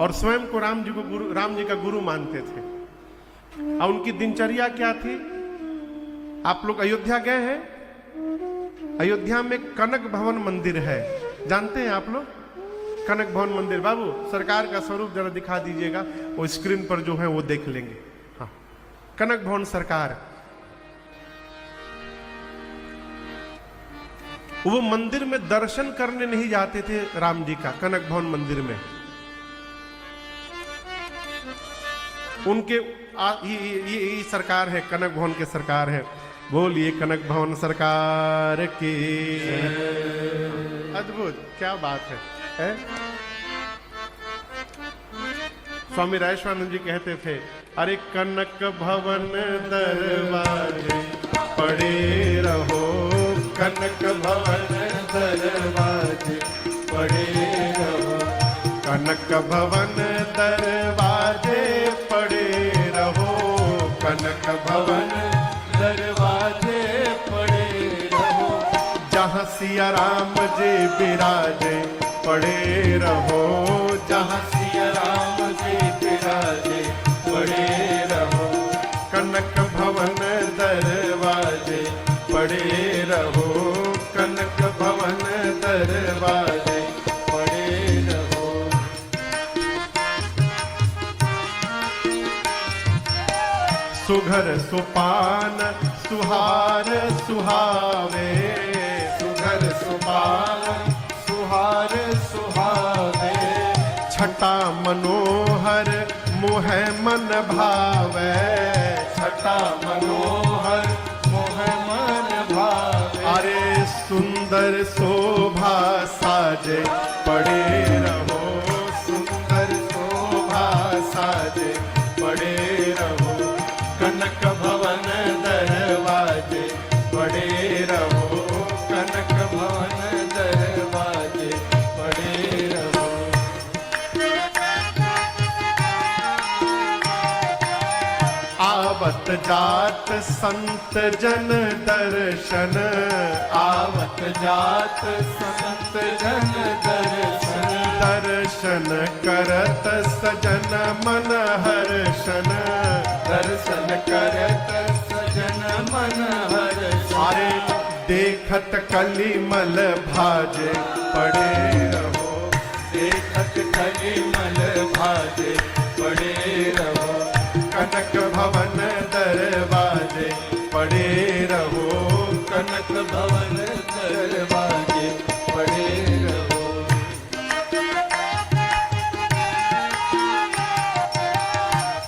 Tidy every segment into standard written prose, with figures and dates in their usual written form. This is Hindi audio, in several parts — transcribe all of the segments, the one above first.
और स्वयं को राम जी का गुरु मानते थे। और उनकी दिनचर्या क्या थी? आप लोग अयोध्या गए हैं? अयोध्या में कनक भवन मंदिर है, जानते हैं आप लोग? कनक भवन मंदिर, बाबू सरकार का स्वरूप जरा दिखा दीजिएगा, वो स्क्रीन पर जो है वो देख लेंगे। हाँ, कनक भवन सरकार, वो मंदिर में दर्शन करने नहीं जाते थे राम जी का। कनक भवन मंदिर में उनके ये सरकार है, कनक भवन के सरकार है। बोलिए कनक भवन सरकार की। अद्भुत, क्या बात है? स्वामी राजेश्वरानंद जी कहते थे, अरे कनक भवन दरवाजे पड़े रहो, कनक भवन दरवाजे पड़े रहो, कनक भवन दरवाजे पड़े रहो, कनक भवन दरवाजे पड़े रहो, जहाँ सिया राम जी विराजे पड़े रहो, जहाँ सिया राम जी विराजे पड़े रहो, कनक भवन दरवाजे पड़े रहो, कनक भवन दरवाजे पड़े रहो। सुघर सुपान सुहार सुहावे, सुघर सुपान सुहार सुहावे, छटा मनोहर मोह मन भावे, छटा मनोहर मोह मन भावे, अरे सुंदर शोभा साजे पड़े रहो, सुंदर शोभा साजे पड़े रहो, कनक भवन दरवाजे पड़े रहो, कनक भवन दरवाजे पड़े रहो। आवत जात संत जन दर्शन, आवत जात संत जन दर्शन, दर्शन करत सजन मन हर्षन, दर्शन करत सजन मन हर्षन, अरे देखत कलिमल भाजे पड़े रहो, देखत कलिमल भाजे पड़े रहो, कनक भवन दरवाजे पड़े रहो, कनक भवन दरवाजे पड़े रहो।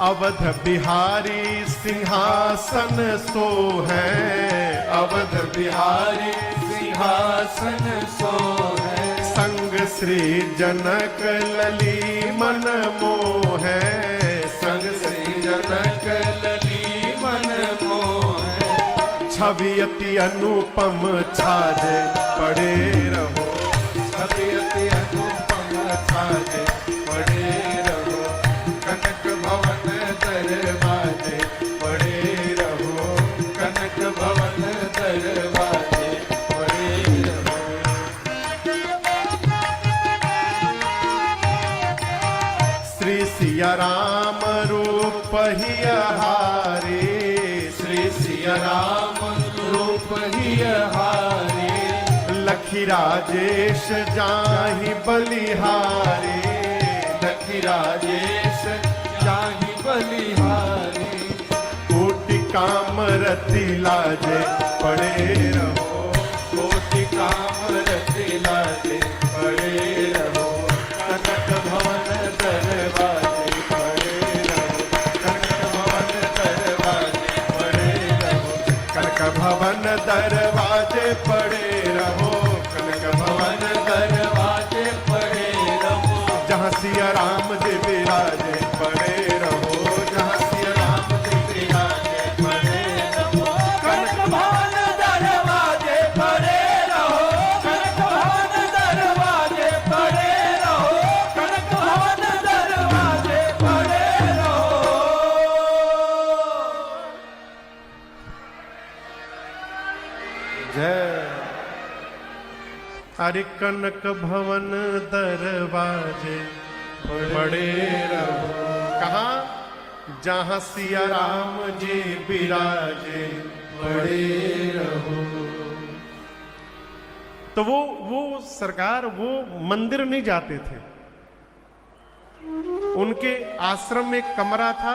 अवध बिहारी सिंहासन सो है, अवध बिहारी सिंहासन सो है, संग श्री जनक लली मन मोह है, संग श्री जनक लली मन मोह है, छवि अति अनुपम छाजे पड़े रहो, छवि अति अनुपम छाजे पड़े रहो, कनक भवन दरवाजे पड़े रहो, कनक भवन दरवाजे पड़े रहो। श्री सिया राम रूप ही हारे, श्री सिया राम रूप ही हारे, लखी राजेश जाहि बलिहारे, लखी राजेश जाहि बलिहारी, कोटि काम रति लाजे पड़े रहो, कोटि काम रति लाजे पड़े रहो, कनक भवन दरवाजे पड़े रहो, कनक भवन दरवाजे पड़े रहो, कनक भवन दरवाजे पड़े रहो, कनक भवन दरवाजे पड़े रहो, जहाँ सिया राम जी विराजे पड़े रहो, जहाँ सिया राम जी विराजे पड़े रहो, कनक भवन दरवाजे पड़े रहो, कनक भवन दरवाजे पड़े रहो, कनक भवन दरवाजे पड़े रहो। जय। अरे कनक भवन दरवाजे पड़े रहो। कहाँ? जहाँ सिया राम जी विराजे पड़े रहो। तो वो सरकार वो मंदिर नहीं जाते थे। उनके आश्रम में एक कमरा था,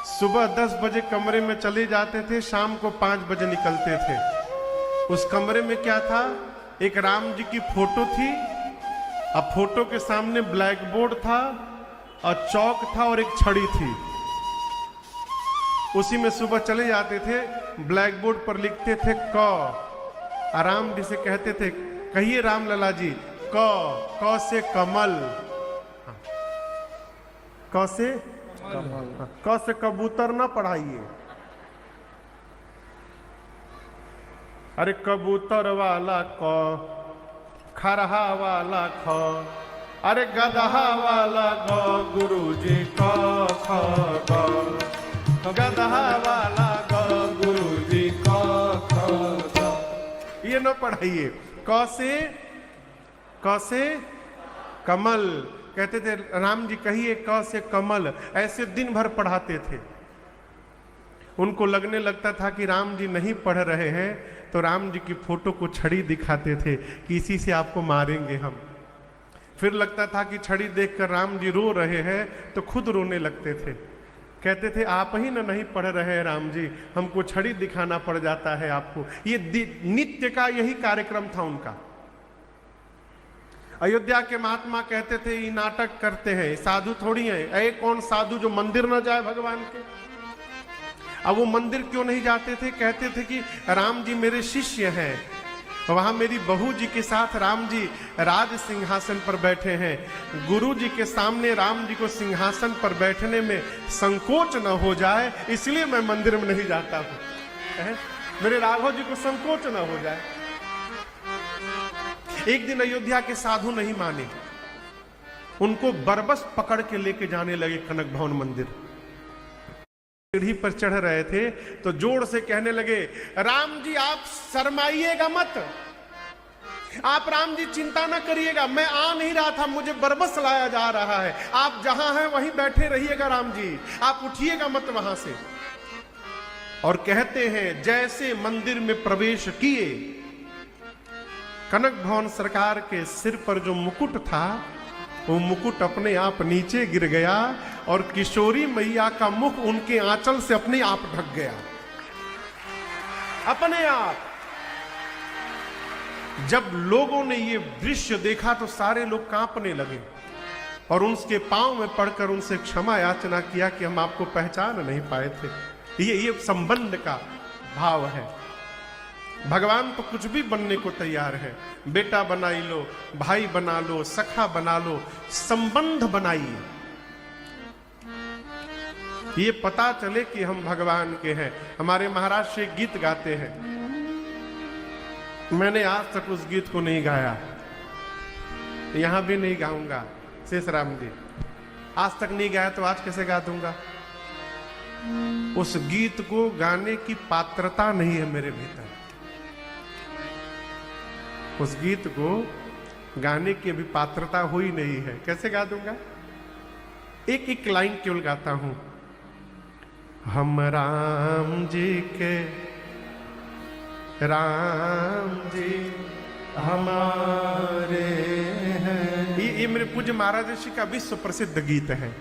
सुबह 10 बजे कमरे में चले जाते थे, शाम को 5 बजे निकलते थे। उस कमरे में क्या था? एक राम जी की फोटो थी, अब फोटो के सामने ब्लैक बोर्ड था और चौक था और एक छड़ी थी। उसी में सुबह चले जाते थे, ब्लैक बोर्ड पर लिखते थे क। राम जी से कहते थे, कहिए राम लला जी, क से कमल, क से कमल, क से कबूतर ना पढ़ाइए। अरे कबूतर वाला क, खरहा वाला ख, अरे गदहा वाला ग, गुरुजी क ख ग, गदहा वाला ग, गुरुजी क ख ग। ये न पढ़ाइए। क से कमल, कहते थे राम जी कहिए क से कमल। ऐसे दिन भर पढ़ाते थे। उनको लगने लगता था कि राम जी नहीं पढ़ रहे हैं, तो राम जी की फोटो को छड़ी दिखाते थे कि इसी से आपको मारेंगे हम। फिर लगता था कि छड़ी देखकर राम जी रो रहे हैं, तो खुद रोने लगते थे। कहते थे आप ही ना नहीं पढ़ रहे हैं राम जी, हमको छड़ी दिखाना पड़ जाता है आपको। ये नित्य का यही कार्यक्रम था उनका। अयोध्या के महात्मा कहते थे ये नाटक करते हैं, साधु थोड़ी हैं। अरे कौन साधु जो मंदिर न जाए भगवान के? अब वो मंदिर क्यों नहीं जाते थे? कहते थे कि राम जी मेरे शिष्य हैं, वहां मेरी बहू जी के साथ राम जी राज सिंहासन पर बैठे हैं। गुरु जी के सामने राम जी को सिंहासन पर बैठने में संकोच न हो जाए, इसलिए मैं मंदिर में नहीं जाता हूं। मेरे राघव जी को संकोच न हो जाए। एक दिन अयोध्या के साधु नहीं माने, उनको बरबस पकड़ के लेके जाने लगे कनक भवन मंदिर। सीढ़ी पर चढ़ रहे थे तो जोर से कहने लगे, राम जी आप शर्माइएगा मत, आप राम जी चिंता ना करिएगा, मैं आ नहीं रहा था, मुझे बरबस लाया जा रहा है। आप जहां हैं वहीं बैठे रहिएगा राम जी, आप उठिएगा मत वहां से। और कहते हैं जैसे मंदिर में प्रवेश किए, कनक भवन सरकार के सिर पर जो मुकुट था, वो मुकुट अपने आप नीचे गिर गया और किशोरी मैया का मुख उनके आंचल से अपने आप ढक गया, अपने आप। जब लोगों ने ये दृश्य देखा तो सारे लोग कांपने लगे और उसके पांव में पड़कर उनसे क्षमा याचना किया कि हम आपको पहचान नहीं पाए थे। ये संबंध का भाव है। भगवान तो कुछ भी बनने को तैयार है। बेटा बना लो, भाई बना लो, सखा बना लो, संबंध बनाइए, ये पता चले कि हम भगवान के हैं। हमारे महाराज से गीत गाते हैं, मैंने आज तक उस गीत को नहीं गाया, यहां भी नहीं गाऊंगा। शेष राम जी आज तक नहीं गाया तो आज कैसे गा दूंगा? उस गीत को गाने की पात्रता नहीं है मेरे भीतर। उस गीत को गाने की अभी पात्रता हुई नहीं है, कैसे गा दूंगा? एक एक लाइन केवल गाता हूं। हम राम जी के, राम जी हमारे हैं। ये मेरे पूज्य महाराज ऋषि का विश्व प्रसिद्ध गीत है।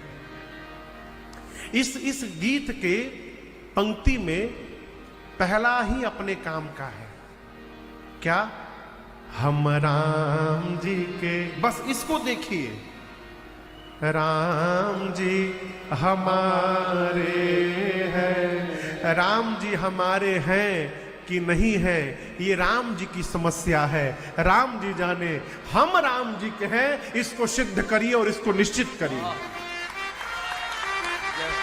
इस गीत के पंक्ति में पहला ही अपने काम का है। क्या? हम राम जी के, बस इसको देखिए। राम जी हमारे हैं, राम जी हमारे हैं कि नहीं है, ये राम जी की समस्या है। राम जी जाने, हम राम जी के हैं, इसको सिद्ध करिए और इसको निश्चित करिए।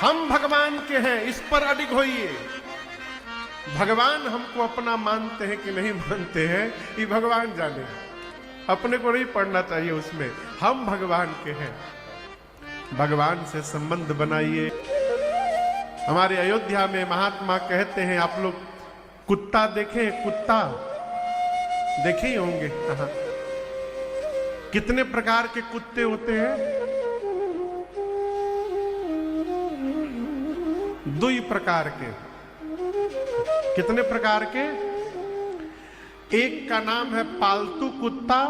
हम भगवान के हैं, इस पर अडिग होइए। भगवान हमको अपना मानते हैं कि नहीं मानते हैं, ये भगवान जाने, अपने को नहीं पढ़ना चाहिए उसमें। हम भगवान के हैं, भगवान से संबंध बनाइए। हमारे अयोध्या में महात्मा कहते हैं, आप लोग कुत्ता देखे? कुत्ता देखे ही होंगे। कितने प्रकार के कुत्ते होते हैं? दो ही प्रकार के। कितने प्रकार के? एक का नाम है पालतू कुत्ता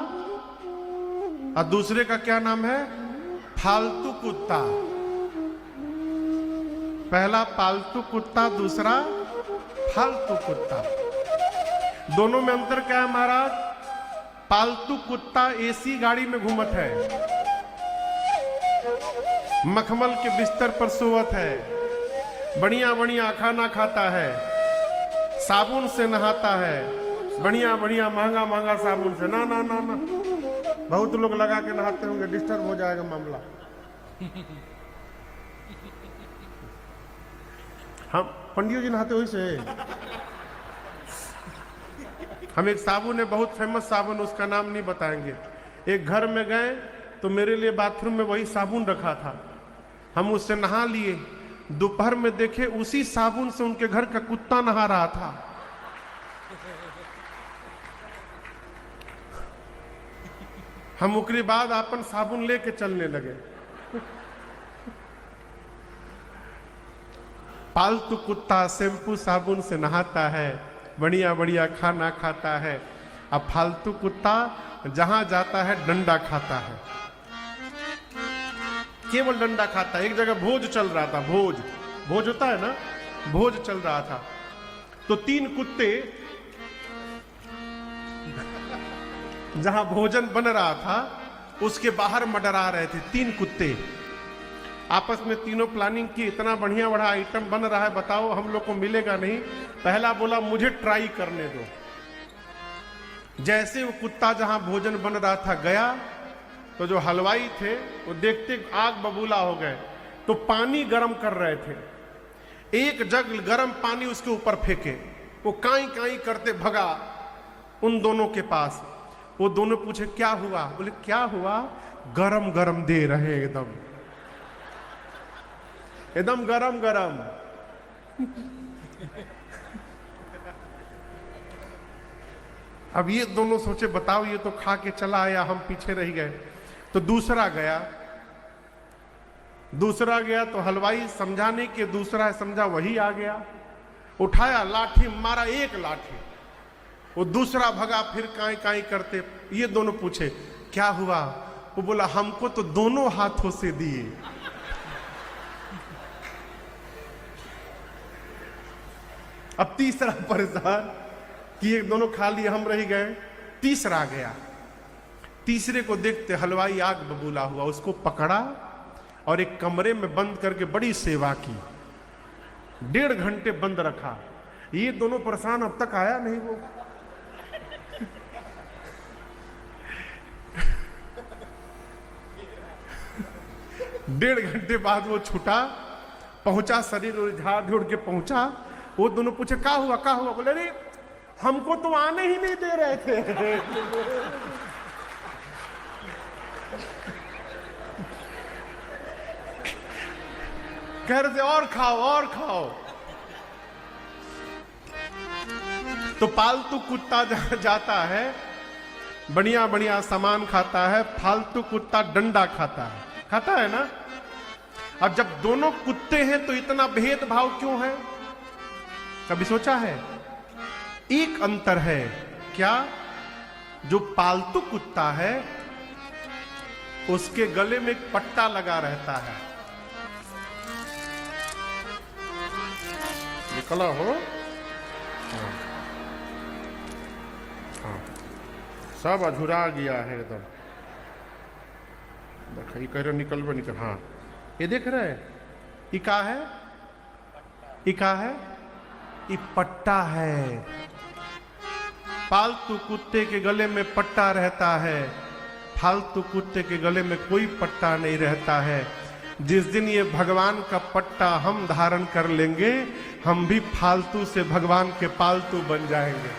और दूसरे का क्या नाम है? फालतू कुत्ता। पहला पालतू कुत्ता, दूसरा फालतू कुत्ता। दोनों में अंतर क्या है महाराज? पालतू कुत्ता एसी गाड़ी में घूमत है, मखमल के बिस्तर पर सोवत है, बढ़िया बढ़िया खाना खाता है, साबुन से नहाता है, बढ़िया बढ़िया महंगा महंगा साबुन से। ना ना ना ना, बहुत लोग लगा के नहाते होंगे, डिस्टर्ब हो जाएगा मामला। हम पंडित जी नहाते वही से। हम एक साबुन है, बहुत फेमस साबुन, उसका नाम नहीं बताएंगे। एक घर में गए तो मेरे लिए बाथरूम में वही साबुन रखा था, हम उससे नहा लिए। दोपहर में देखे उसी साबुन से उनके घर का कुत्ता नहा रहा था। हम उसके बाद अपन साबुन लेके चलने लगे। पालतू कुत्ता शैम्पू साबुन से नहाता है, बढ़िया बढ़िया खाना खाता है। अब फालतू कुत्ता जहां जाता है डंडा खाता है, केवल डंडा खाता है। एक जगह भोज चल रहा था, भोज होता है ना, भोज चल रहा था तो तीन कुत्ते जहां भोजन बन रहा था उसके बाहर मंडरा रहे थे। तीन कुत्ते आपस में तीनों प्लानिंग की, इतना बढ़िया बड़ा आइटम बन रहा है, बताओ हम लोग को मिलेगा नहीं। पहला बोला मुझे ट्राई करने दो। जैसे वो कुत्ता जहां भोजन बन रहा था गया तो जो हलवाई थे वो देखते आग बबूला हो गए, तो पानी गर्म कर रहे थे। एक जग गर्म पानी उसके ऊपर फेंके, वो काई काई करते भगा उन दोनों के पास। वो दोनों पूछे क्या हुआ? बोले क्या हुआ? गरम गरम दे रहे, एकदम गरम गरम। अब ये दोनों सोचे बताओ, ये तो खा के चला आया, हम पीछे रह गए। तो दूसरा गया तो हलवाई समझाने के दूसरा समझा, वही आ गया, उठाया लाठी मारा, एक लाठी। वो दूसरा भगा, फिर काई काई करते। ये दोनों पूछे क्या हुआ? वो बोला हमको तो दोनों हाथों से दिए। अब तीसरा परेशान कि ये दोनों खा लिए, हम रह गए। तीसरा गया, तीसरे को देखते हलवाई आग बबूला हुआ, उसको पकड़ा और एक कमरे में बंद करके बड़ी सेवा की। 1.5 घंटे बंद रखा। ये दोनों परेशान, अब तक आया नहीं वो। डेढ़ घंटे बाद वो छूटा, पहुंचा, शरीर झाड़ झोड़ के पहुंचा। वो दोनों पूछे क्या हुआ क्या हुआ? बोले अरे हमको तो आने ही नहीं दे रहे थे। कह रहे थे और खाओ और खाओ। तो पालतू कुत्ता जहां जाता है बढ़िया बढ़िया सामान खाता है, फालतू कुत्ता डंडा खाता है ना। अब जब दोनों कुत्ते हैं तो इतना भेदभाव क्यों है? कभी सोचा है? एक अंतर है क्या? जो पालतू कुत्ता है उसके गले में एक पट्टा लगा रहता है, निकला हो। हाँ, सब अधूरा गया है एकदम। देखिए कह रहे निकल। हाँ ये देख रहे हैं, ये क्या है? ये क्या है? ये पट्टा है। पालतू कुत्ते के गले में पट्टा रहता है, फालतू कुत्ते के गले में कोई पट्टा नहीं रहता है। जिस दिन ये भगवान का पट्टा हम धारण कर लेंगे, हम भी फालतू से भगवान के पालतू बन जाएंगे।